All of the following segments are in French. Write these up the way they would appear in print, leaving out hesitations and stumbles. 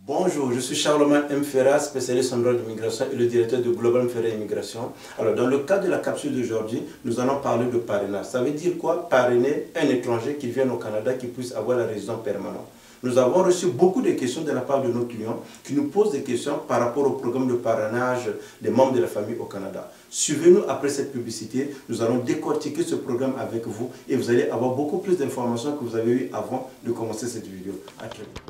Bonjour, je suis Charlemagne M. Ferrat, spécialiste en droit d'immigration et le directeur de Global Ferrat Immigration. Alors, dans le cadre de la capsule d'aujourd'hui, nous allons parler de parrainage. Ça veut dire quoi? Parrainer un étranger qui vient au Canada, qui puisse avoir la résidence permanente. Nous avons reçu beaucoup de questions de la part de nos clients qui nous posent des questions par rapport au programme de parrainage des membres de la famille au Canada. Suivez-nous après cette publicité, nous allons décortiquer ce programme avec vous et vous allez avoir beaucoup plus d'informations que vous avez eues avant de commencer cette vidéo. À très vite.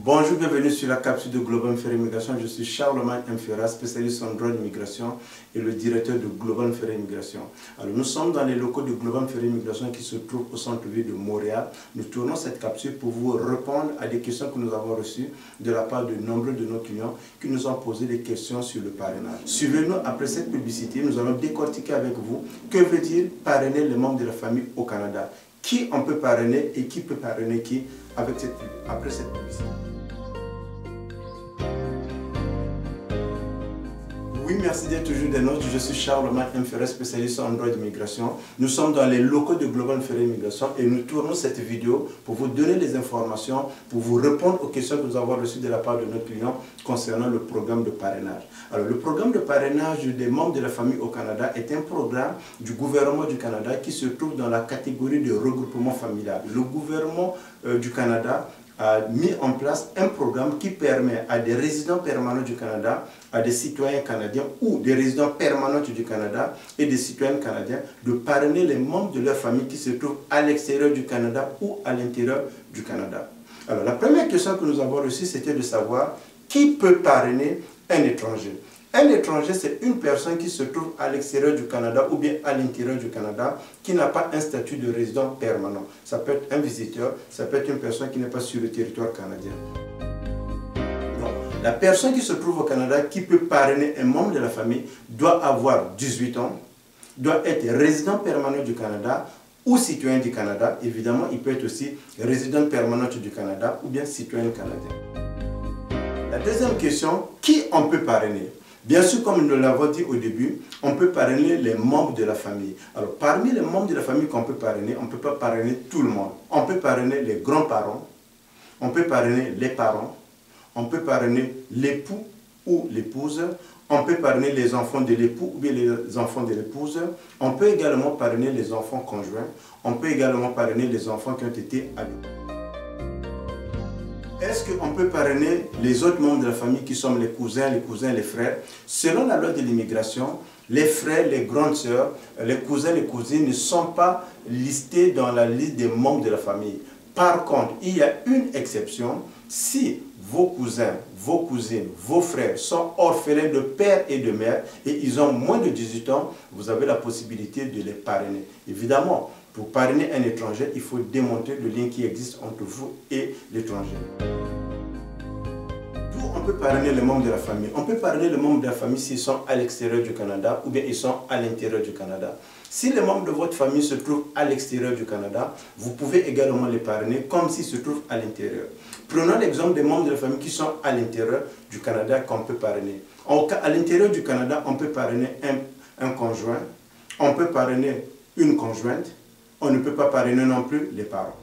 Bonjour, bienvenue sur la capsule de Global Ferrat Immigration. Je suis Charlemagne M. Ferrat, spécialiste en droit d'immigration et le directeur de Global Ferrat Immigration. Alors, nous sommes dans les locaux de Global Ferrat Immigration qui se trouvent au centre-ville de Montréal. Nous tournons cette capsule pour vous répondre à des questions que nous avons reçues de la part de nombreux de nos clients qui nous ont posé des questions sur le parrainage. Suivez-nous après cette publicité. Nous allons décortiquer avec vous que veut dire parrainer les membres de la famille au Canada. Qui on peut parrainer et qui peut parrainer qui après cette publicité. Oui, merci d'être toujours des nôtres. Je suis Charlemagne M. Ferrat, spécialiste en droit d'immigration. Nous sommes dans les locaux de Global Ferrat Immigration et nous tournons cette vidéo pour vous donner les informations, pour vous répondre aux questions que nous avons reçues de la part de nos clients concernant le programme de parrainage. Alors, le programme de parrainage des membres de la famille au Canada est un programme du gouvernement du Canada qui se trouve dans la catégorie de regroupement familial. Le gouvernement du Canada a mis en place un programme qui permet à des résidents permanents du Canada, à des citoyens canadiens ou des résidents permanents du Canada et des citoyens canadiens de parrainer les membres de leur famille qui se trouvent à l'extérieur du Canada ou à l'intérieur du Canada. Alors, la première question que nous avons reçue, c'était de savoir qui peut parrainer un étranger. Un étranger, c'est une personne qui se trouve à l'extérieur du Canada ou bien à l'intérieur du Canada qui n'a pas un statut de résident permanent. Ça peut être un visiteur, ça peut être une personne qui n'est pas sur le territoire canadien. Donc, la personne qui se trouve au Canada qui peut parrainer un membre de la famille doit avoir 18 ans, doit être résident permanent du Canada ou citoyen du Canada. Évidemment, il peut être aussi résident permanent du Canada ou bien citoyen canadien. La deuxième question, qui on peut parrainer? Bien sûr, comme nous l'avons dit au début, on peut parrainer les membres de la famille. Alors, parmi les membres de la famille qu'on peut parrainer, on ne peut pas parrainer tout le monde. On peut parrainer les grands-parents, on peut parrainer les parents, on peut parrainer l'époux ou l'épouse, on peut parrainer les enfants de l'époux ou bien les enfants de l'épouse, on peut également parrainer les enfants conjoints, on peut également parrainer les enfants qui ont été adoptés. Est-ce qu'on peut parrainer les autres membres de la famille qui sont les cousins, les frères? Selon la loi de l'immigration, les frères, les grandes sœurs, les cousins, les cousines ne sont pas listés dans la liste des membres de la famille. Par contre, il y a une exception. Si vos cousins, vos cousines, vos frères sont orphelins de père et de mère et ils ont moins de 18 ans, vous avez la possibilité de les parrainer. Évidemment, pour parrainer un étranger, il faut démontrer le lien qui existe entre vous et l'étranger. D'où on peut parrainer les membres de la famille? On peut parrainer les membres de la famille s'ils sont à l'extérieur du Canada ou bien ils sont à l'intérieur du Canada. Si les membres de votre famille se trouvent à l'extérieur du Canada, vous pouvez également les parrainer comme s'ils se trouvent à l'intérieur. Prenons l'exemple des membres de la famille qui sont à l'intérieur du Canada qu'on peut parrainer. À l'intérieur du Canada, on peut parrainer un conjoint, on peut parrainer une conjointe, on ne peut pas parrainer non plus les parents.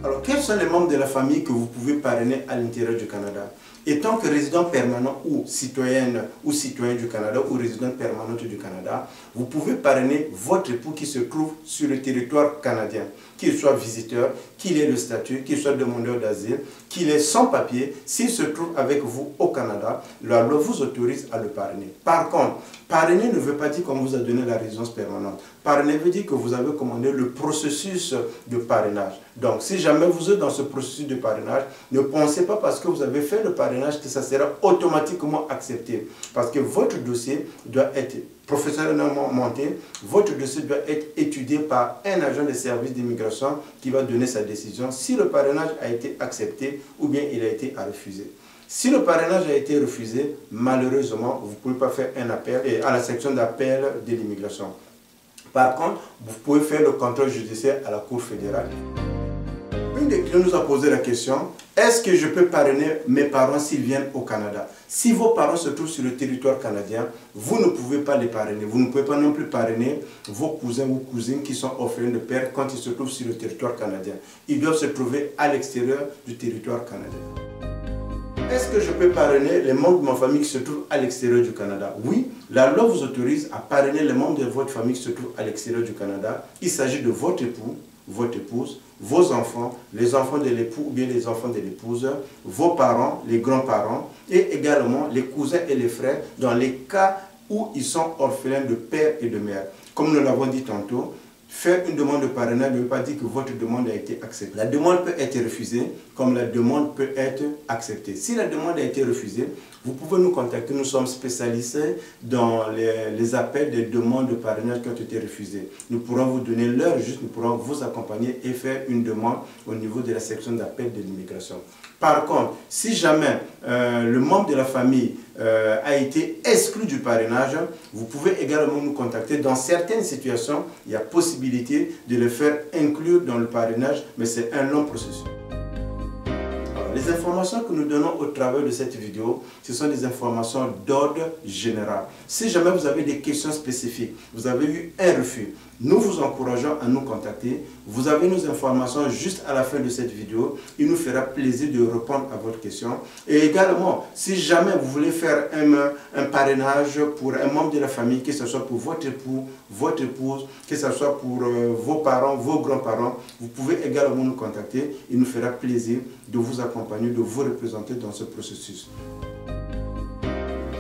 Alors, quels sont les membres de la famille que vous pouvez parrainer à l'intérieur du Canada? Étant que résident permanent ou citoyen du Canada ou résident permanente du Canada, vous pouvez parrainer votre époux qui se trouve sur le territoire canadien, qu'il soit visiteur, qu'il ait le statut, qu'il soit demandeur d'asile, qu'il ait sans papier, s'il se trouve avec vous au Canada, la loi vous autorise à le parrainer. Par contre, parrainer ne veut pas dire qu'on vous a donné la résidence permanente. Parrainer veut dire que vous avez commandé le processus de parrainage. Donc, si jamais vous êtes dans ce processus de parrainage, ne pensez pas parce que vous avez fait le parrainage que ça sera automatiquement accepté. Parce que votre dossier doit être professionnellement monté, votre dossier doit être étudié par un agent de service d'immigration qui va donner sa décision si le parrainage a été accepté ou bien il a été refusé. Si le parrainage a été refusé, malheureusement, vous ne pouvez pas faire un appel à la section d'appel de l'immigration. Par contre, vous pouvez faire le contrôle judiciaire à la Cour fédérale. Une des clients nous ont posé la question, est-ce que je peux parrainer mes parents s'ils viennent au Canada? Si vos parents se trouvent sur le territoire canadien, vous ne pouvez pas les parrainer. Vous ne pouvez pas non plus parrainer vos cousins ou cousines qui sont orphelins de père quand ils se trouvent sur le territoire canadien. Ils doivent se trouver à l'extérieur du territoire canadien. Est-ce que je peux parrainer les membres de ma famille qui se trouvent à l'extérieur du Canada? Oui, la loi vous autorise à parrainer les membres de votre famille qui se trouvent à l'extérieur du Canada. Il s'agit de votre époux, votre épouse, vos enfants, les enfants de l'époux ou bien les enfants de l'épouse, vos parents, les grands-parents et également les cousins et les frères dans les cas où ils sont orphelins de père et de mère. Comme nous l'avons dit tantôt, faire une demande de parrainage ne veut pas dire que votre demande a été acceptée. La demande peut être refusée comme la demande peut être acceptée. Si la demande a été refusée, vous pouvez nous contacter. Nous sommes spécialistes dans les appels des demandes de parrainage qui ont été refusées. Nous pourrons vous donner l'heure juste, nous pourrons vous accompagner et faire une demande au niveau de la section d'appel de l'immigration. Par contre, si jamais le membre de la famille a été exclu du parrainage, vous pouvez également nous contacter. Dans certaines situations, il y a possibilité de le faire inclure dans le parrainage, mais c'est un long processus. Les informations que nous donnons au travers de cette vidéo, ce sont des informations d'ordre général. Si jamais vous avez des questions spécifiques, vous avez eu un refus, nous vous encourageons à nous contacter. Vous avez nos informations juste à la fin de cette vidéo. Il nous fera plaisir de répondre à votre question. Et également, si jamais vous voulez faire un parrainage pour un membre de la famille, que ce soit pour votre époux, votre épouse, que ce soit pour vos parents, vos grands-parents, vous pouvez également nous contacter. Il nous fera plaisir de vous accompagner, de vous représenter dans ce processus.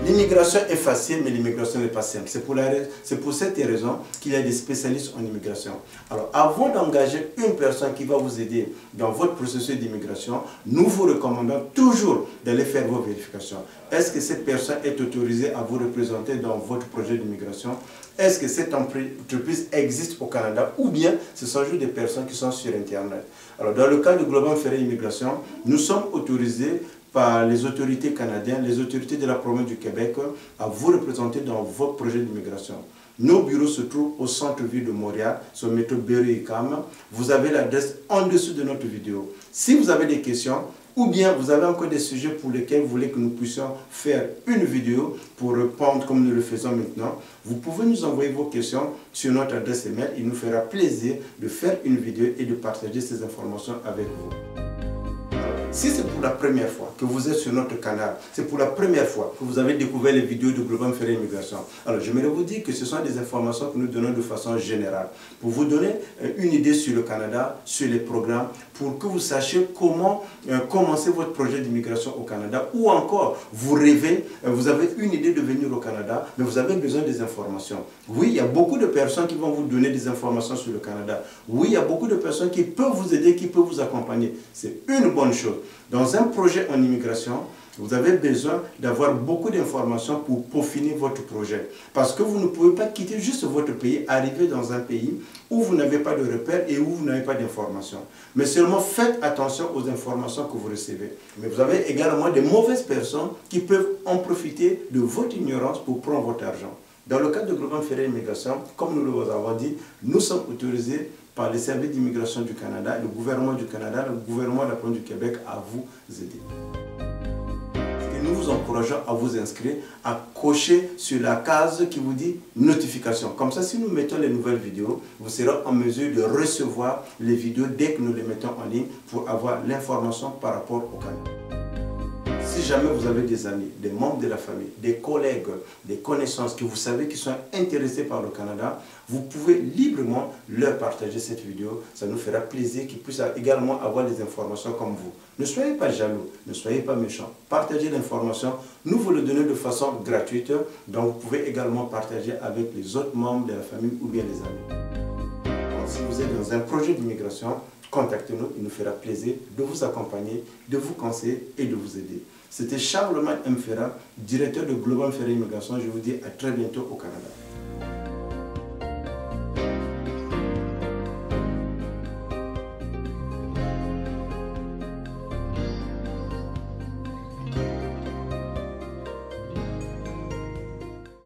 L'immigration est facile, mais l'immigration n'est pas simple. C'est pour cette raison qu'il y a des spécialistes en immigration. Alors, avant d'engager une personne qui va vous aider dans votre processus d'immigration, nous vous recommandons toujours d'aller faire vos vérifications. Est-ce que cette personne est autorisée à vous représenter dans votre projet d'immigration? Est-ce que cette entreprise existe au Canada ou bien ce sont juste des personnes qui sont sur Internet? Alors, dans le cas de Global Ferry Immigration, nous sommes autorisés par les autorités canadiennes, les autorités de la province du Québec, à vous représenter dans votre projet d'immigration. Nos bureaux se trouvent au centre-ville de Montréal, sur le métro Berry-UQAM. Vous avez l'adresse en dessous de notre vidéo. Si vous avez des questions, ou bien vous avez encore des sujets pour lesquels vous voulez que nous puissions faire une vidéo pour répondre comme nous le faisons maintenant, vous pouvez nous envoyer vos questions sur notre adresse email. Il nous fera plaisir de faire une vidéo et de partager ces informations avec vous. Si c'est pour la première fois que vous êtes sur notre canal, c'est pour la première fois que vous avez découvert les vidéos de Global Ferry Immigration, alors j'aimerais vous dire que ce sont des informations que nous donnons de façon générale pour vous donner une idée sur le Canada, sur les programmes, pour que vous sachiez comment commencer votre projet d'immigration au Canada, ou encore vous rêvez, vous avez une idée de venir au Canada, mais vous avez besoin des informations. Oui, il y a beaucoup de personnes qui vont vous donner des informations sur le Canada. Oui, il y a beaucoup de personnes qui peuvent vous aider, qui peuvent vous accompagner. C'est une bonne chose. Dans un projet en immigration, vous avez besoin d'avoir beaucoup d'informations pour peaufiner votre projet. Parce que vous ne pouvez pas quitter juste votre pays, arriver dans un pays où vous n'avez pas de repères et où vous n'avez pas d'informations. Mais seulement faites attention aux informations que vous recevez. Mais vous avez également des mauvaises personnes qui peuvent en profiter de votre ignorance pour prendre votre argent. Dans le cadre de Global Ferry Immigration, comme nous vous avons dit, nous sommes autorisés par les services d'immigration du Canada, le gouvernement du Canada, le gouvernement de la province du Québec à vous aider. Et nous vous encourageons à vous inscrire, à cocher sur la case qui vous dit notification. Comme ça, si nous mettons les nouvelles vidéos, vous serez en mesure de recevoir les vidéos dès que nous les mettons en ligne pour avoir l'information par rapport au Canada. Si jamais vous avez des amis, des membres de la famille, des collègues, des connaissances que vous savez qui sont intéressés par le Canada, vous pouvez librement leur partager cette vidéo. Ça nous fera plaisir qu'ils puissent également avoir des informations comme vous. Ne soyez pas jaloux, ne soyez pas méchants. Partagez l'information. Nous vous le donnons de façon gratuite. Donc vous pouvez également partager avec les autres membres de la famille ou bien les amis. Donc, si vous êtes dans un projet d'immigration, contactez-nous. Il nous fera plaisir de vous accompagner, de vous conseiller et de vous aider. C'était Charles M. Ferrat, directeur de Global Ferry Immigration. Je vous dis à très bientôt au Canada.